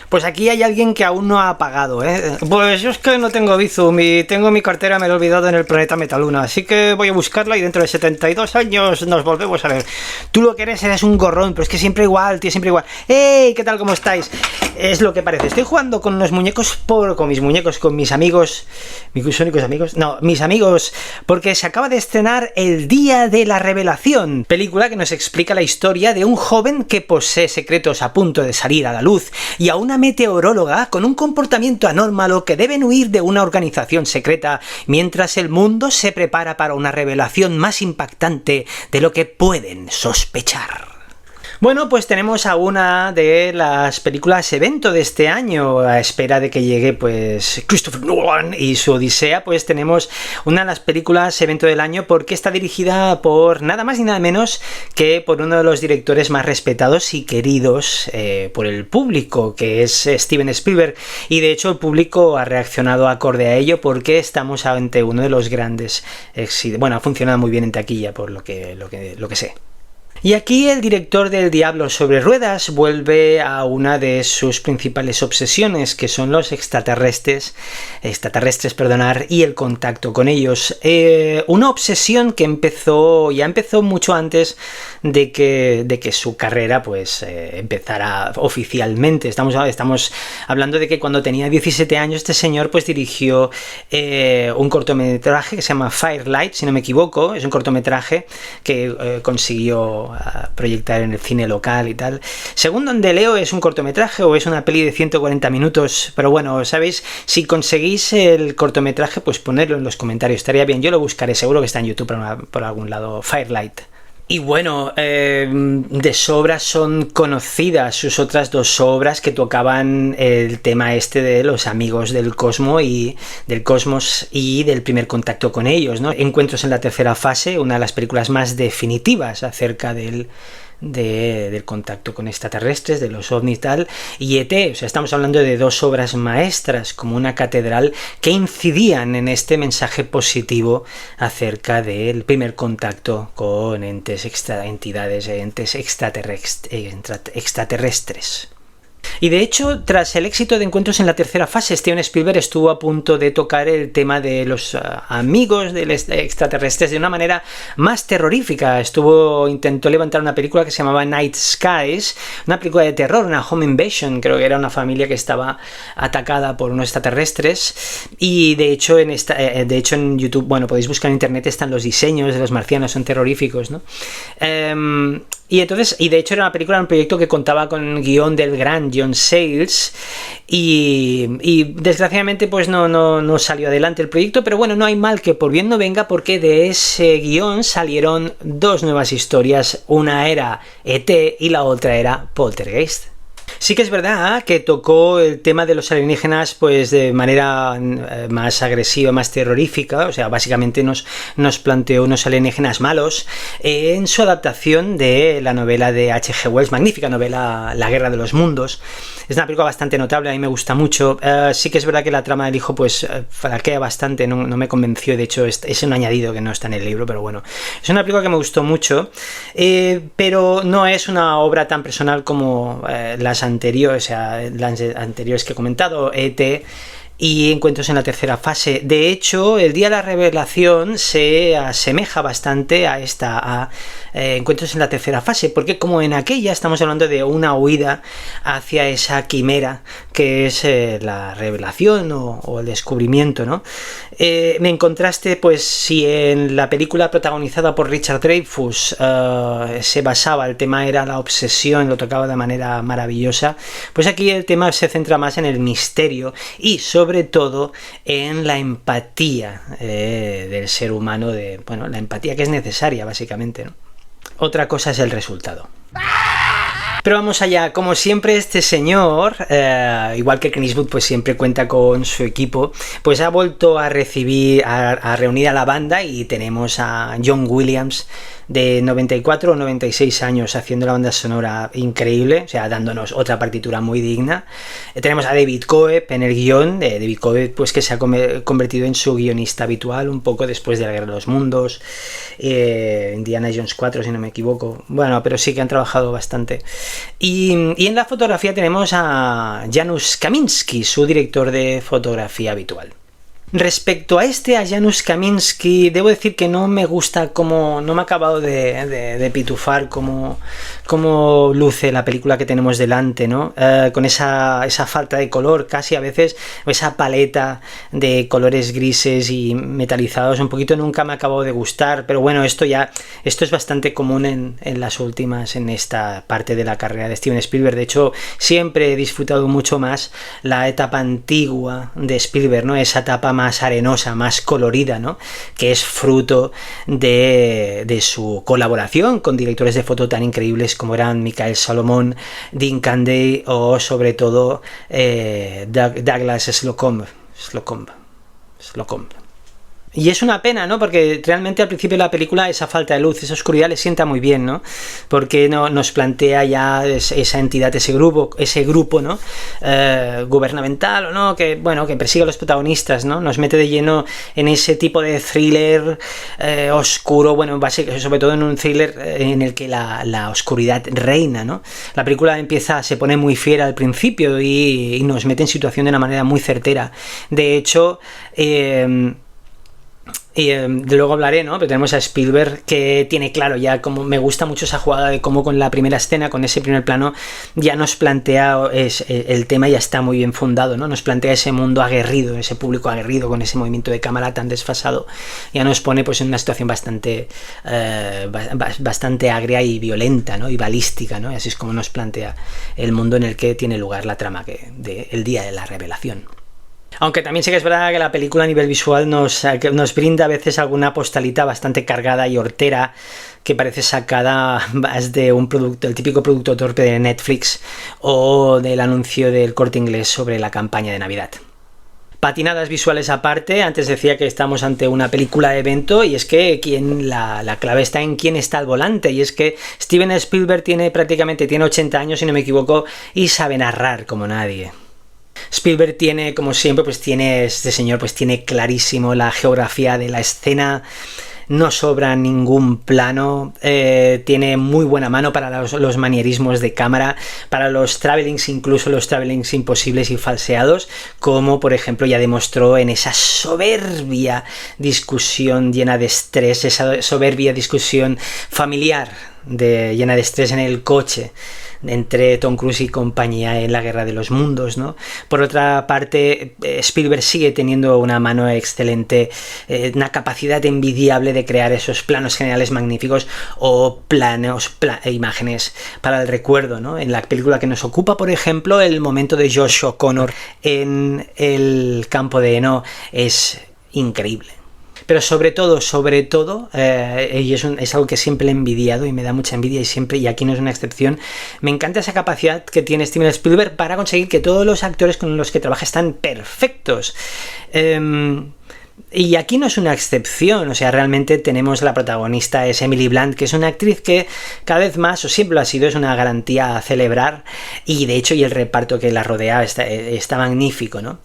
Pues aquí hay alguien que aún no ha pagado, ¿eh? Pues yo es que no tengo Bizum y tengo mi cartera, me la he olvidado en el planeta Metaluna, así que voy a buscarla y dentro de 72 años nos volvemos a ver. Tú lo que eres un gorrón, pero es que siempre igual, tío, siempre igual. ¡Hey! ¿Qué tal? ¿Cómo estáis? Es lo que parece. Estoy jugando con unos muñecos, con mis amigos, mis únicos amigos, no, mis amigos, porque se acaba de estrenar El Día de la Revelación, película que nos explica la historia de un joven que posee secretos a punto de salir a la luz y a una meteoróloga con un comportamiento anómalo que deben huir de una organización secreta mientras el mundo se prepara para una revelación más impactante de lo que pueden sospechar. Bueno, pues tenemos a una de las películas evento de este año, a espera de que llegue pues Christopher Nolan y su Odisea. Pues tenemos una de las películas evento del año porque está dirigida por nada más y nada menos que por uno de los directores más respetados y queridos por el público, que es Steven Spielberg, y de hecho el público ha reaccionado acorde a ello porque estamos ante uno de los grandes éxitos. Bueno, ha funcionado muy bien en taquilla por lo que sé. Y aquí el director del Diablo sobre Ruedas vuelve a una de sus principales obsesiones, que son los extraterrestres, y el contacto con ellos. Una obsesión que empezó mucho antes de que su carrera pues empezara oficialmente. Estamos hablando de que cuando tenía 17 años este señor pues dirigió un cortometraje que se llama Firelight, si no me equivoco. Es un cortometraje que consiguió a proyectar en el cine local y tal. Según donde leo, es un cortometraje o es una peli de 140 minutos, pero bueno, ¿sabéis? Si conseguís el cortometraje, pues ponerlo en los comentarios, estaría bien. Yo lo buscaré, seguro que está en YouTube por algún lado. Firelight. Y bueno, de sobra son conocidas sus otras dos obras que tocaban el tema este de los amigos del cosmos y del primer contacto con ellos, ¿no? Encuentros en la tercera fase, una de las películas más definitivas acerca del contacto con extraterrestres, de los ovnis y tal, y ET. O sea, estamos hablando de dos obras maestras como una catedral que incidían en este mensaje positivo acerca del primer contacto con entes extraterrestres. Y de hecho, tras el éxito de Encuentros en la tercera fase, Steven Spielberg estuvo a punto de tocar el tema de los amigos de los extraterrestres de una manera más terrorífica. Intentó levantar una película que se llamaba Night Skies, una película de terror, una home invasion. Creo que era una familia que estaba atacada por unos extraterrestres, y de hecho en YouTube, bueno, podéis buscar en internet, están los diseños de los marcianos, son terroríficos, ¿no? Y de hecho era un proyecto que contaba con un guión del gran John Sayles, y desgraciadamente pues no salió adelante el proyecto, pero bueno, no hay mal que por bien no venga, porque de ese guión salieron dos nuevas historias. Una era ET y la otra era Poltergeist. Sí que es verdad que tocó el tema de los alienígenas pues de manera más agresiva, más terrorífica. O sea, básicamente nos planteó unos alienígenas malos en su adaptación de la novela de H.G. Wells, magnífica novela La Guerra de los Mundos. Es una película bastante notable, a mí me gusta mucho. Sí que es verdad que la trama del hijo pues flaquea bastante, no me convenció. De hecho es un añadido que no está en el libro, pero bueno, es una película que me gustó mucho, pero no es una obra tan personal como las anteriores que he comentado, ET y Encuentros en la tercera fase. De hecho, El Día de la Revelación se asemeja bastante a Encuentros en la tercera fase, porque como en aquella estamos hablando de una huida hacia esa quimera que es la revelación o el descubrimiento, ¿no? En contraste, pues si en la película protagonizada por Richard Dreyfuss se basaba, el tema era la obsesión, lo tocaba de manera maravillosa, pues aquí el tema se centra más en el misterio y sobre todo en la empatía del ser humano, la empatía que es necesaria básicamente, ¿no? Otra cosa es el resultado. Pero vamos allá, como siempre este señor, igual que Clint Eastwood, pues siempre cuenta con su equipo, pues ha vuelto a reunir a la banda, y tenemos a John Williams de 94 o 96 años haciendo la banda sonora increíble, o sea, dándonos otra partitura muy digna. Tenemos a David Coeb en el guión, David Coeb pues que se ha convertido en su guionista habitual un poco después de La Guerra de los Mundos, Indiana Jones 4 si no me equivoco, bueno, pero sí que han trabajado bastante. Y en la fotografía tenemos a Janusz Kaminski, su director de fotografía habitual. Respecto a Janusz Kaminski, debo decir que no me gusta no me ha acabado de pitufar cómo luce la película que tenemos delante, ¿no? Con esa falta de color, casi a veces, esa paleta de colores grises y metalizados, un poquito nunca me ha acabado de gustar, pero bueno, esto es bastante común en esta parte de la carrera de Steven Spielberg. De hecho, siempre he disfrutado mucho más la etapa antigua de Spielberg, ¿no? Esa etapa más arenosa, más colorida, ¿no? Que es fruto de su colaboración con directores de foto tan increíbles como eran Michael Salomon, Dean Canday o sobre todo Douglas Slocombe. Y es una pena, ¿no? Porque realmente al principio de la película esa falta de luz, esa oscuridad le sienta muy bien, ¿no? Porque nos plantea ya esa entidad, ese grupo, ¿no? Gubernamental, ¿no? Que persigue a los protagonistas, ¿no? Nos mete de lleno en ese tipo de thriller oscuro, bueno, sobre todo en un thriller en el que la oscuridad reina, ¿no? La película se pone muy fiera al principio y nos mete en situación de una manera muy certera. De hecho, luego hablaré, ¿no? Pero tenemos a Spielberg que tiene claro ya, como me gusta mucho esa jugada de cómo con la primera escena, con ese primer plano, ya nos plantea el tema, ya está muy bien fundado, ¿no? Nos plantea ese mundo aguerrido, ese público aguerrido con ese movimiento de cámara tan desfasado, ya nos pone pues en una situación bastante agria y violenta, ¿no? Y balística, ¿no? Y así es como nos plantea el mundo en el que tiene lugar la trama el día de la revelación. Aunque también sí que es verdad que la película a nivel visual nos brinda a veces alguna postalita bastante cargada y hortera que parece sacada más de el típico producto torpe de Netflix o del anuncio del Corte Inglés sobre la campaña de Navidad. Patinadas visuales aparte, antes decía que estamos ante una película de evento y es que la clave está en quién está al volante, y es que Steven Spielberg tiene 80 años, si no me equivoco, y sabe narrar como nadie. Spielberg tiene, como siempre, este señor tiene clarísimo la geografía de la escena, no sobra ningún plano, tiene muy buena mano para los manierismos de cámara, para los travelings, incluso los travelings imposibles y falseados, como por ejemplo ya demostró en esa soberbia discusión llena de estrés, esa soberbia discusión familiar llena de estrés en el coche entre Tom Cruise y compañía en la Guerra de los Mundos, ¿no? Por otra parte, Spielberg sigue teniendo una mano excelente, una capacidad envidiable de crear esos planos generales magníficos o imágenes para el recuerdo, ¿no? En la película que nos ocupa, por ejemplo, el momento de Josh O'Connor en el campo de Heno es increíble. Pero sobre todo, y es algo que siempre he envidiado y me da mucha envidia y aquí no es una excepción, me encanta esa capacidad que tiene Steven Spielberg para conseguir que todos los actores con los que trabaja están perfectos. Y aquí no es una excepción, o sea, realmente tenemos la protagonista, es Emily Blunt, que es una actriz que cada vez más, o siempre lo ha sido, es una garantía a celebrar, y de hecho el reparto que la rodea está magnífico, ¿no?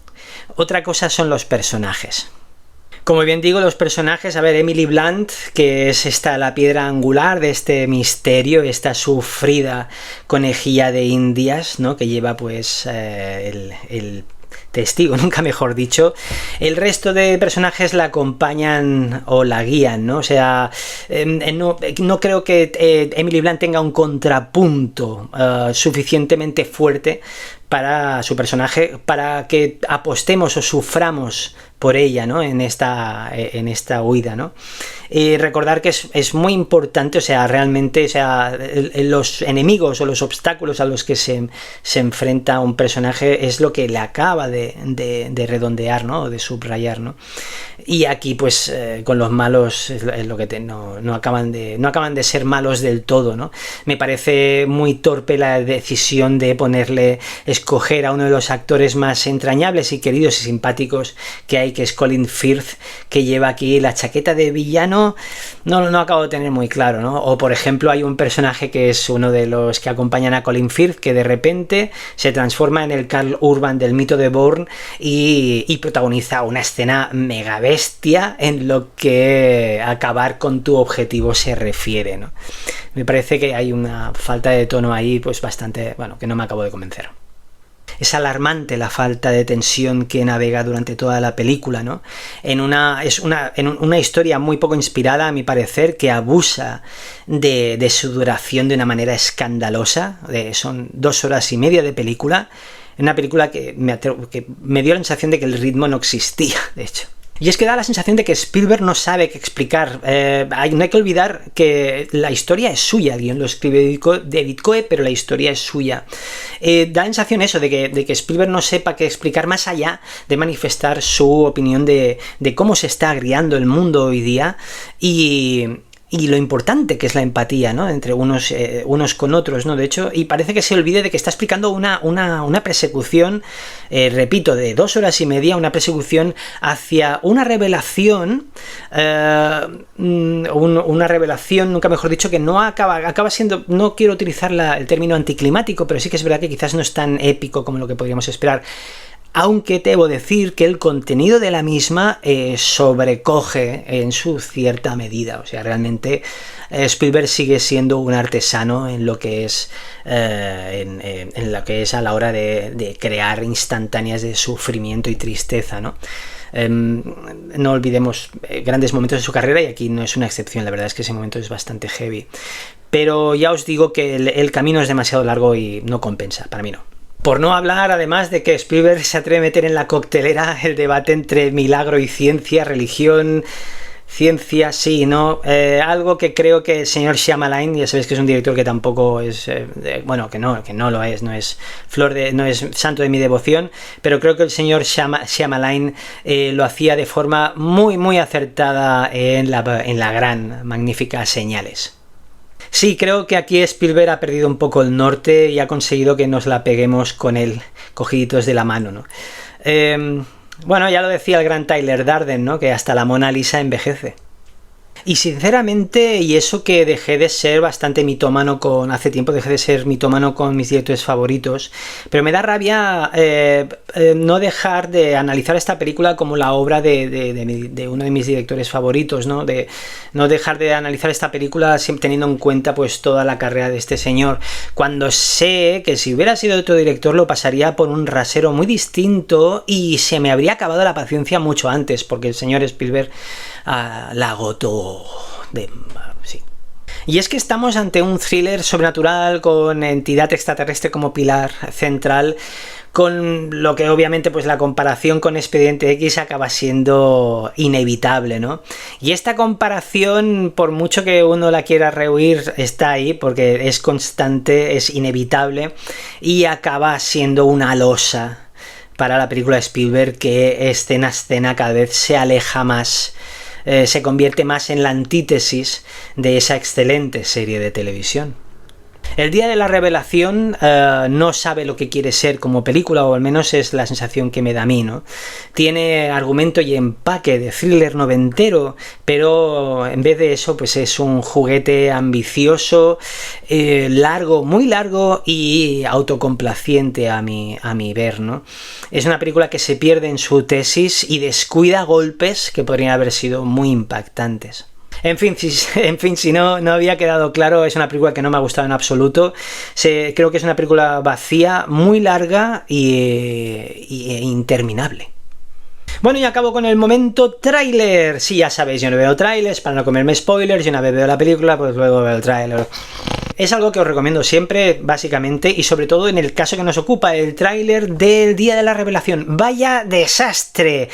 Otra cosa son los personajes. Como bien digo, los personajes, Emily Blunt, que es la piedra angular de este misterio, esta sufrida conejilla de Indias, ¿no? Que lleva pues el testigo, nunca mejor dicho. El resto de personajes la acompañan o la guían, ¿no? O sea, no creo que Emily Blunt tenga un contrapunto suficientemente fuerte para su personaje, para que apostemos o suframos por ella, ¿no? En esta huida, ¿no? Y recordar que es muy importante, o sea, realmente, o sea, los enemigos o los obstáculos a los que se enfrenta un personaje es lo que le acaba de redondear, ¿no? O de subrayar, ¿no? Y aquí, pues, con los malos es lo que no acaban de ser malos del todo, ¿no? Me parece muy torpe la decisión de ponerle escoger a uno de los actores más entrañables y queridos y simpáticos que hay, que es Colin Firth, que lleva aquí la chaqueta de villano, no acabo de tener muy claro, ¿no? O por ejemplo hay un personaje que es uno de los que acompañan a Colin Firth, que de repente se transforma en el Karl Urban del mito de Bourne y protagoniza una escena mega bestia en lo que acabar con tu objetivo se refiere, ¿no? Me parece que hay una falta de tono ahí, pues bastante, bueno, que no me acabo de convencer. Es alarmante la falta de tensión que navega durante toda la película, ¿no? En una historia muy poco inspirada, a mi parecer, que abusa de su duración de una manera escandalosa. Son 2 horas y media de película. Una película que me dio la sensación de que el ritmo no existía, de hecho. Y es que da la sensación de que Spielberg no sabe qué explicar. No hay que olvidar que la historia es suya. El guión lo escribe David Coe, pero la historia es suya. Da la sensación eso, de que Spielberg no sepa qué explicar más allá de manifestar su opinión de cómo se está agriando el mundo hoy día y lo importante que es la empatía, ¿no? Entre unos con otros, ¿no? De hecho, y parece que se olvide de que está explicando una persecución, repito, de 2 horas y media, una persecución hacia una revelación, una revelación, nunca mejor dicho, que no acaba siendo, no quiero utilizar el término anticlimático, pero sí que es verdad que quizás no es tan épico como lo que podríamos esperar. Aunque debo decir que el contenido de la misma sobrecoge en su cierta medida. O sea, realmente Spielberg sigue siendo un artesano en lo que es en lo que es a la hora de crear instantáneas de sufrimiento y tristeza, ¿no? No olvidemos grandes momentos de su carrera, y aquí no es una excepción. La verdad es que ese momento es bastante heavy. Pero ya os digo que el camino es demasiado largo y no compensa, para mí no. Por no hablar, además, de que Spielberg se atreve a meter en la coctelera el debate entre milagro y ciencia, religión, ciencia, sí, ¿no? Algo que creo que el señor Shyamalan, ya sabéis que es un director que tampoco es, bueno, que no lo es, no es santo de mi devoción, pero creo que el señor Shyamalan lo hacía de forma muy, muy acertada en la gran, magnífica Señales. Sí, creo que aquí Spielberg ha perdido un poco el norte y ha conseguido que nos la peguemos con él, cogiditos de la mano, ¿no? Bueno, ya lo decía el gran Tyler Durden, ¿no? Que hasta la Mona Lisa envejece. Y sinceramente, y eso que dejé de ser bastante mitómano hace tiempo dejé de ser mitómano con mis directores favoritos, pero me da rabia no dejar de analizar esta película como la obra de uno de mis directores favoritos, ¿no? De no dejar de analizar esta película siempre teniendo en cuenta pues toda la carrera de este señor, cuando sé que si hubiera sido otro director lo pasaría por un rasero muy distinto y se me habría acabado la paciencia mucho antes, porque el señor Spielberg la agotó. Sí. Y es que estamos ante un thriller sobrenatural con entidad extraterrestre como pilar central, con lo que obviamente pues la comparación con Expediente X acaba siendo inevitable, ¿no? Y esta comparación, por mucho que uno la quiera rehuir, está ahí porque es constante, es inevitable y acaba siendo una losa para la película de Spielberg, que escena a escena cada vez se aleja más, se convierte más en la antítesis de esa excelente serie de televisión. El día de la revelación no sabe lo que quiere ser como película, o al menos es la sensación que me da a mí, ¿no? Tiene argumento y empaque de thriller noventero, pero en vez de eso pues es un juguete ambicioso, largo, muy largo y autocomplaciente a mi ver, ¿no? Es una película que se pierde en su tesis y descuida golpes que podrían haber sido muy impactantes. En fin, si no había quedado claro, es una película que no me ha gustado en absoluto. Creo que es una película vacía, muy larga e interminable. Bueno, y acabo con el momento tráiler. Sí, ya sabéis, yo no veo trailers para no comerme spoilers. Yo una vez veo la película, pues luego veo el tráiler. Es algo que os recomiendo siempre, básicamente, y sobre todo en el caso que nos ocupa, el tráiler del día de la revelación. ¡Vaya desastre!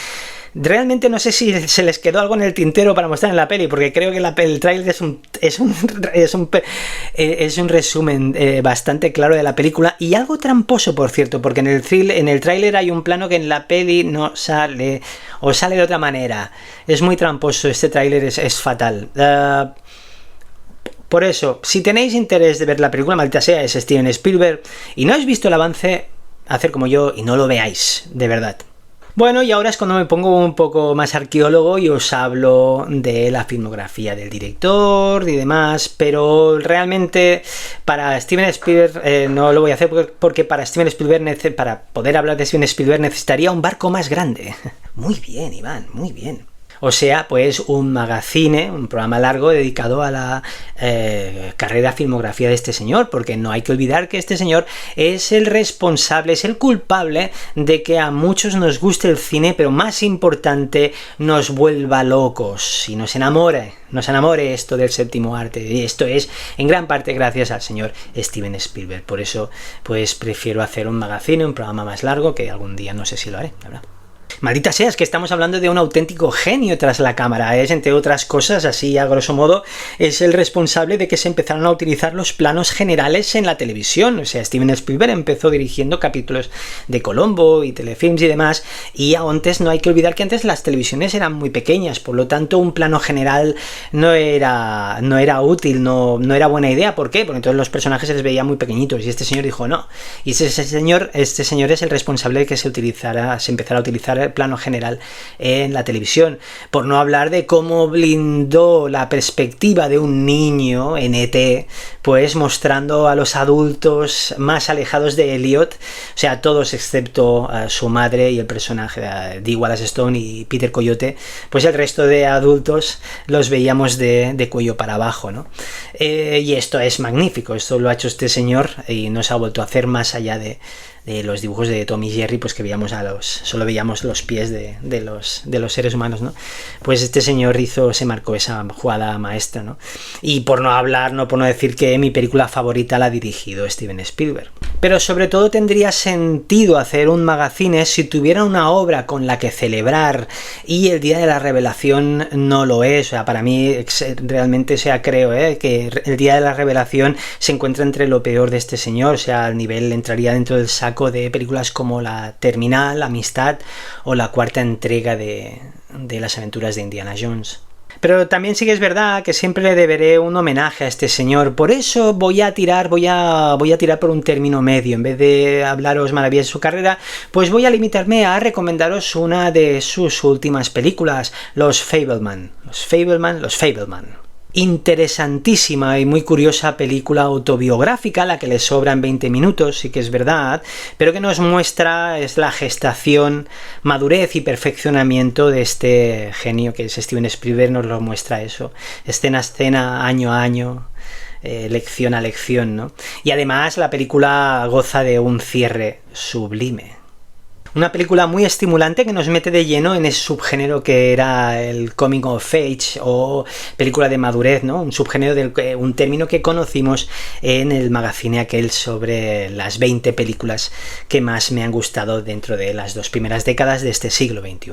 Realmente no sé si se les quedó algo en el tintero para mostrar en la peli, porque creo que el tráiler es un resumen bastante claro de la película, y algo tramposo, por cierto, porque en el tráiler hay un plano que en la peli no sale, o sale de otra manera. Es muy tramposo, este tráiler es fatal. Por eso, si tenéis interés de ver la película, maldita sea, es Steven Spielberg, y no habéis visto el avance, hacer como yo y no lo veáis, de verdad. Bueno, y ahora es cuando me pongo un poco más arqueólogo y os hablo de la filmografía del director y demás, pero realmente para Steven Spielberg no lo voy a hacer porque para Steven Spielberg, para poder hablar de Steven Spielberg necesitaría un barco más grande. Muy bien, Iván, muy bien. O sea, pues un magazine, un programa largo dedicado a la carrera filmografía de este señor, porque no hay que olvidar que este señor es el responsable, es el culpable de que a muchos nos guste el cine, pero más importante, nos vuelva locos y nos enamore esto del séptimo arte. Y esto es en gran parte gracias al señor Steven Spielberg. Por eso, pues prefiero hacer un magazine, un programa más largo, que algún día no sé si lo haré, la verdad. Maldita sea, es que estamos hablando de un auténtico genio tras la cámara, es, entre otras cosas, así a grosso modo, es el responsable de que se empezaron a utilizar los planos generales en la televisión. O sea, Steven Spielberg empezó dirigiendo capítulos de Colombo y telefilms y demás, y antes no hay que olvidar que antes las televisiones eran muy pequeñas, por lo tanto un plano general no era útil, no era buena idea. ¿Por qué? Porque entonces los personajes se les veían muy pequeñitos, y este señor dijo no, y este señor es el responsable de que se empezara a utilizar el plano general en la televisión, por no hablar de cómo blindó la perspectiva de un niño en E.T., pues mostrando a los adultos más alejados de Elliot, o sea, todos excepto su madre y el personaje de Wallace Stone y Peter Coyote, pues el resto de adultos los veíamos de cuello para abajo, ¿no? Y esto es magnífico, esto lo ha hecho este señor y no se ha vuelto a hacer más allá de los dibujos de Tom y Jerry, pues que veíamos solo veíamos los pies de los seres humanos, ¿no? Pues este señor se marcó esa jugada maestra, ¿no? Y por no decir que mi película favorita la ha dirigido Steven Spielberg. Pero sobre todo tendría sentido hacer un magazine si tuviera una obra con la que celebrar, y el Día de la Revelación no lo es. O sea, para mí realmente, o sea, creo que el Día de la Revelación se encuentra entre lo peor de este señor, o sea, al nivel entraría dentro del saco de películas como La Terminal, Amistad o la cuarta entrega de las aventuras de Indiana Jones. Pero también sí que es verdad que siempre le deberé un homenaje a este señor, por eso voy a tirar por un término medio. En vez de hablaros maravillas de su carrera, pues voy a limitarme a recomendaros una de sus últimas películas, Los Fabelman. Interesantísima y muy curiosa película autobiográfica, la que le sobran 20 minutos, sí que es verdad, pero que nos muestra es la gestación, madurez y perfeccionamiento de este genio que es Steven Spielberg. Nos lo muestra eso, escena a escena, año a año, lección a lección, ¿no? Y además la película goza de un cierre sublime. Una película muy estimulante que nos mete de lleno en ese subgénero que era el coming of age o película de madurez, ¿no? Un subgénero un término que conocimos en el magazine aquel sobre las 20 películas que más me han gustado dentro de las 2 primeras décadas de este siglo XXI.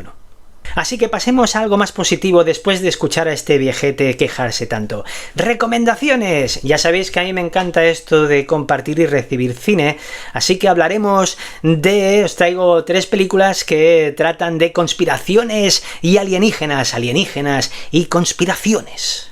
Así que pasemos a algo más positivo después de escuchar a este viejete quejarse tanto. ¡Recomendaciones! Ya sabéis que a mí me encanta esto de compartir y recibir cine, así que os traigo 3 películas que tratan de conspiraciones y alienígenas y conspiraciones.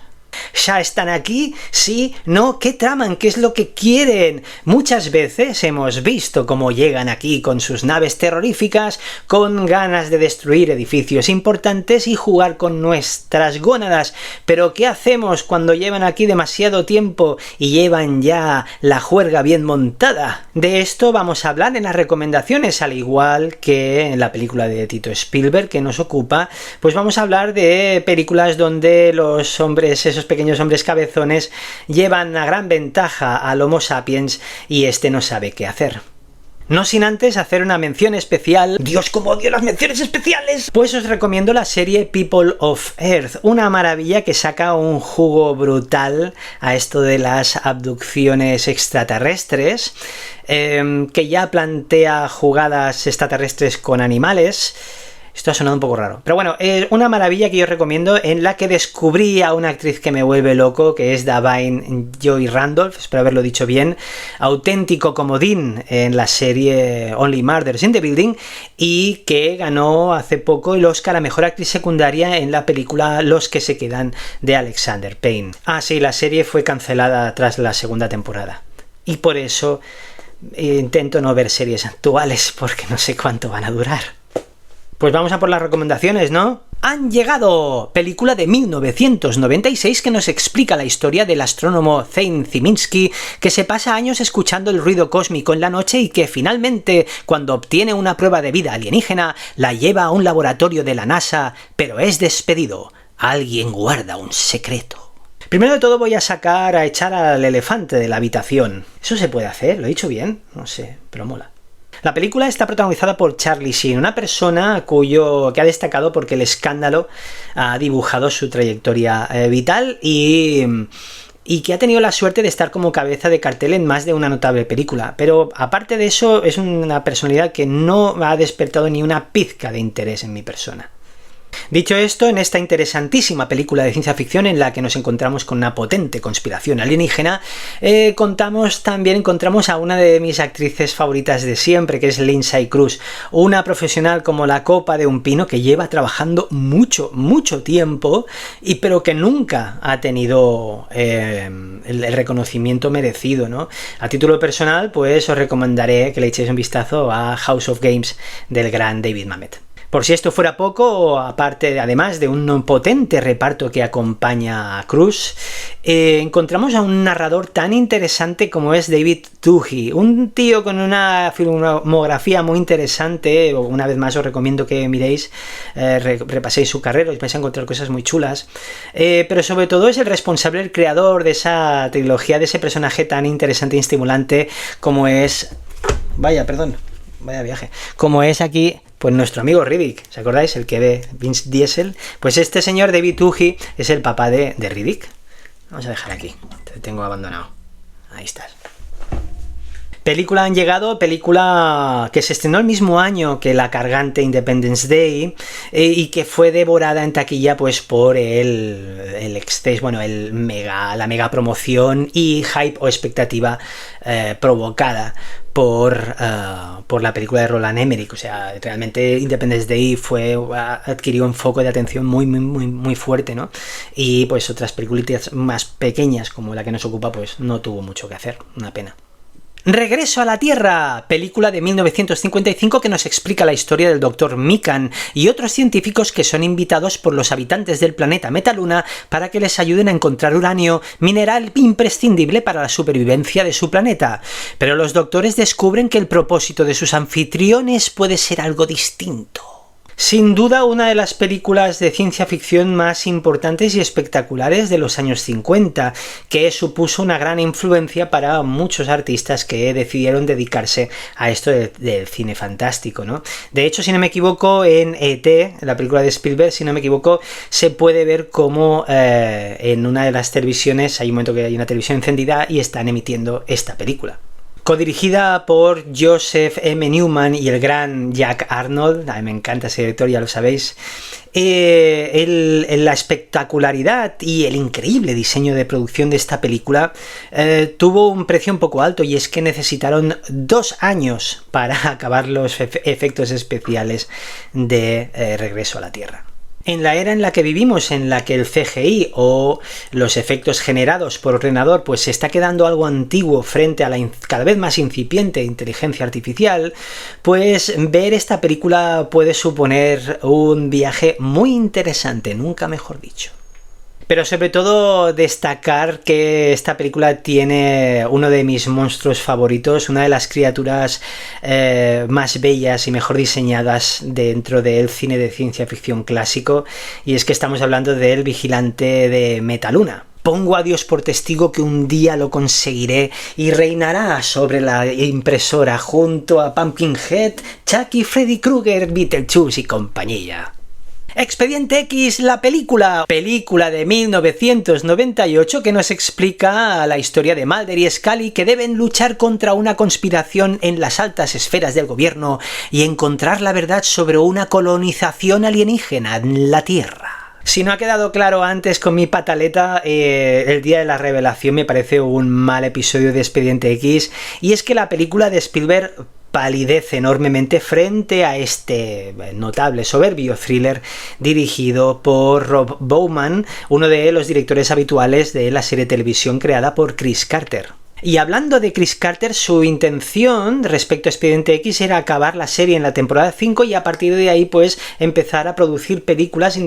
¿Ya están aquí? ¿Sí? ¿No? ¿Qué traman? ¿Qué es lo que quieren? Muchas veces hemos visto cómo llegan aquí con sus naves terroríficas, con ganas de destruir edificios importantes y jugar con nuestras gónadas. Pero ¿qué hacemos cuando llevan aquí demasiado tiempo y llevan ya la juerga bien montada? De esto vamos a hablar en las recomendaciones, al igual que en la película de Tito Spielberg que nos ocupa, pues vamos a hablar de películas donde los hombres, esos pequeños hombres cabezones, llevan a gran ventaja al Homo sapiens y este no sabe qué hacer. No sin antes hacer una mención especial. ¡Dios, cómo odio las menciones especiales! Pues os recomiendo la serie People of Earth, una maravilla que saca un jugo brutal a esto de las abducciones extraterrestres, que ya plantea jugadas extraterrestres con animales. Esto ha sonado un poco raro, pero bueno, es una maravilla que yo recomiendo, en la que descubrí a una actriz que me vuelve loco, que es Da'Vine Joy Randolph, espero haberlo dicho bien, auténtico comodín en la serie Only Murders in the Building, y que ganó hace poco el Oscar a Mejor Actriz Secundaria en la película Los que se quedan, de Alexander Payne. Ah, sí, la serie fue cancelada tras la segunda temporada, y por eso Intento no ver series actuales porque no sé cuánto van a durar. Pues vamos a por las recomendaciones, ¿no? ¡Han llegado! Película de 1996 que nos explica la historia del astrónomo Zane Ziminski, que se pasa años escuchando el ruido cósmico en la noche y que finalmente, cuando obtiene una prueba de vida alienígena, la lleva a un laboratorio de la NASA, pero es despedido. Alguien guarda un secreto. Primero de todo voy a echar al elefante de la habitación. ¿Eso se puede hacer? ¿Lo he dicho bien? No sé, pero mola. La película está protagonizada por Charlie Sheen, una persona que ha destacado porque el escándalo ha dibujado su trayectoria vital y que ha tenido la suerte de estar como cabeza de cartel en más de una notable película. Pero aparte de eso, es una personalidad que no ha despertado ni una pizca de interés en mi persona. Dicho esto, en esta interesantísima película de ciencia ficción en la que nos encontramos con una potente conspiración alienígena, encontramos a una de mis actrices favoritas de siempre, que es Lindsay Cruz, una profesional como la copa de un pino que lleva trabajando mucho tiempo, pero que nunca ha tenido el reconocimiento merecido, ¿no? A título personal, pues os recomendaré que le echéis un vistazo a House of Games del gran David Mamet. Por si esto fuera poco, además de un potente reparto que acompaña a Cruz, encontramos a un narrador tan interesante como es David Twohy, un tío con una filmografía muy interesante. Una vez más os recomiendo que miréis, repaséis su carrera, os vais a encontrar cosas muy chulas, pero sobre todo es el responsable, el creador de esa trilogía, de ese personaje tan interesante y estimulante como es... Vaya viaje. Como es aquí... Pues nuestro amigo Riddick, ¿os acordáis? El que ve Vince Diesel. Pues este señor David Twohy es el papá de Riddick. Vamos a dejar aquí, te tengo abandonado. Ahí estás. Película Han llegado, película que se estrenó el mismo año que la cargante Independence Day y que fue devorada en taquilla pues por el exceso, la mega promoción y hype o expectativa provocada por la película de Roland Emmerich. O sea, realmente Independence Day adquirió un foco de atención muy fuerte, ¿no? Y pues otras películas más pequeñas como la que nos ocupa pues no tuvo mucho que hacer, una pena. Regreso a la Tierra, película de 1955 que nos explica la historia del Dr. Mikan y otros científicos que son invitados por los habitantes del planeta Metaluna para que les ayuden a encontrar uranio, mineral imprescindible para la supervivencia de su planeta. Pero los doctores descubren que el propósito de sus anfitriones puede ser algo distinto. Sin duda una de las películas de ciencia ficción más importantes y espectaculares de los años 50, que supuso una gran influencia para muchos artistas que decidieron dedicarse a esto del cine fantástico, ¿no? De hecho, si no me equivoco, en E.T., la película de Spielberg, si no me equivoco, se puede ver como en una de las televisiones, hay un momento que hay una televisión encendida y están emitiendo esta película. Codirigida por Joseph M. Newman y el gran Jack Arnold. Me encanta ese director, ya lo sabéis. La espectacularidad y el increíble diseño de producción de esta película tuvo un precio un poco alto, y es que necesitaron 2 años para acabar los efectos especiales de Regreso a la Tierra. En la era en la que vivimos, en la que el CGI o los efectos generados por ordenador pues se está quedando algo antiguo frente a la cada vez más incipiente inteligencia artificial, pues ver esta película puede suponer un viaje muy interesante, nunca mejor dicho. Pero sobre todo destacar que esta película tiene uno de mis monstruos favoritos, una de las criaturas más bellas y mejor diseñadas dentro del cine de ciencia ficción clásico, y es que estamos hablando del vigilante de Metaluna. Pongo a Dios por testigo que un día lo conseguiré y reinará sobre la impresora junto a Pumpkinhead, Chucky, Freddy Krueger, Beetlejuice y compañía. Expediente X, la película de 1998 que nos explica la historia de Mulder y Scully, que deben luchar contra una conspiración en las altas esferas del gobierno y encontrar la verdad sobre una colonización alienígena en la Tierra. Si no ha quedado claro antes con mi pataleta, el día de la revelación me parece un mal episodio de Expediente X, y es que la película de Spielberg palidece enormemente frente a este notable, soberbio thriller dirigido por Rob Bowman, uno de los directores habituales de la serie de televisión creada por Chris Carter. Y hablando de Chris Carter, su intención respecto a Expediente X era acabar la serie en la temporada 5 y a partir de ahí pues empezar a producir películas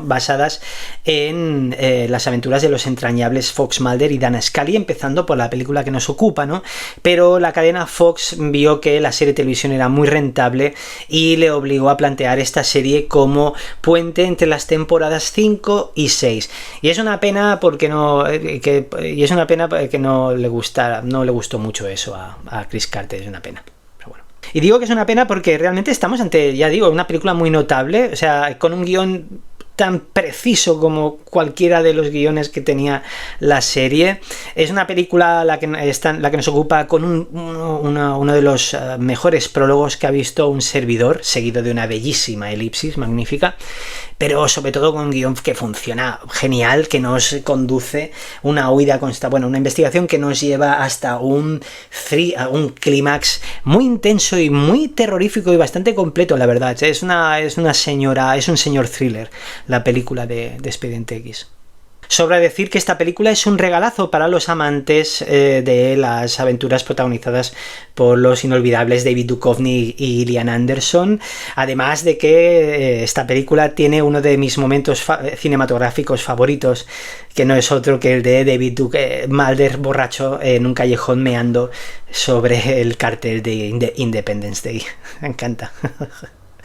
basadas en las aventuras de los entrañables Fox Mulder y Dana Scully, empezando por la película que nos ocupa, ¿no? Pero la cadena Fox vio que la serie de televisión era muy rentable y le obligó a plantear esta serie como puente entre las temporadas 5 y 6. Y es una pena porque no le gustó mucho eso a Chris Carter, es una pena. Pero bueno. Y digo que es una pena porque realmente estamos ante, ya digo, una película muy notable, o sea, con un guión tan preciso como cualquiera de los guiones que tenía la serie. Es una película la que nos ocupa con uno de los mejores prólogos que ha visto un servidor, seguido de una bellísima elipsis magnífica, pero sobre todo con un guión que funciona genial, que nos conduce una huida constante, una investigación que nos lleva hasta un clímax muy intenso y muy terrorífico y bastante completo, la verdad. Es un señor thriller la película de Expediente X. Sobra decir que esta película es un regalazo para los amantes de las aventuras protagonizadas por los inolvidables David Duchovny y Gillian Anderson, además de que esta película tiene uno de mis momentos cinematográficos favoritos, que no es otro que el de David Mulder borracho en un callejón meando sobre el cartel de Independence Day. Me encanta.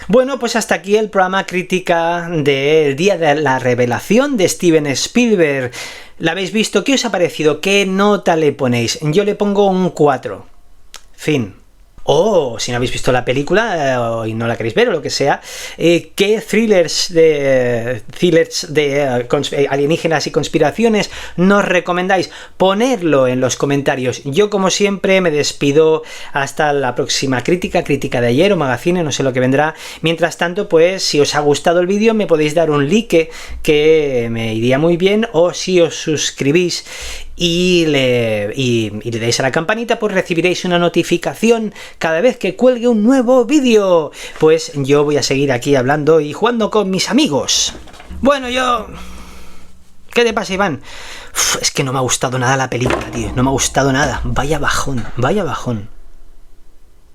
Bueno, pues hasta aquí el programa crítica del día de la revelación de Steven Spielberg. ¿La habéis visto? ¿Qué os ha parecido? ¿Qué nota le ponéis? Yo le pongo un 4. Fin. O si no habéis visto la película y no la queréis ver o lo que sea, ¿qué thrillers de alienígenas y conspiraciones nos recomendáis? Ponerlo en los comentarios. Yo, como siempre, me despido hasta la próxima crítica de ayer o magazine, no sé lo que vendrá. Mientras tanto, pues si os ha gustado el vídeo me podéis dar un like, que me iría muy bien, o si os suscribís y le dais a la campanita, pues recibiréis una notificación cada vez que cuelgue un nuevo vídeo. Pues yo voy a seguir aquí hablando y jugando con mis amigos. Bueno, ¿qué te pasa, Iván? Es que no me ha gustado nada la película, tío. No me ha gustado nada. Vaya bajón.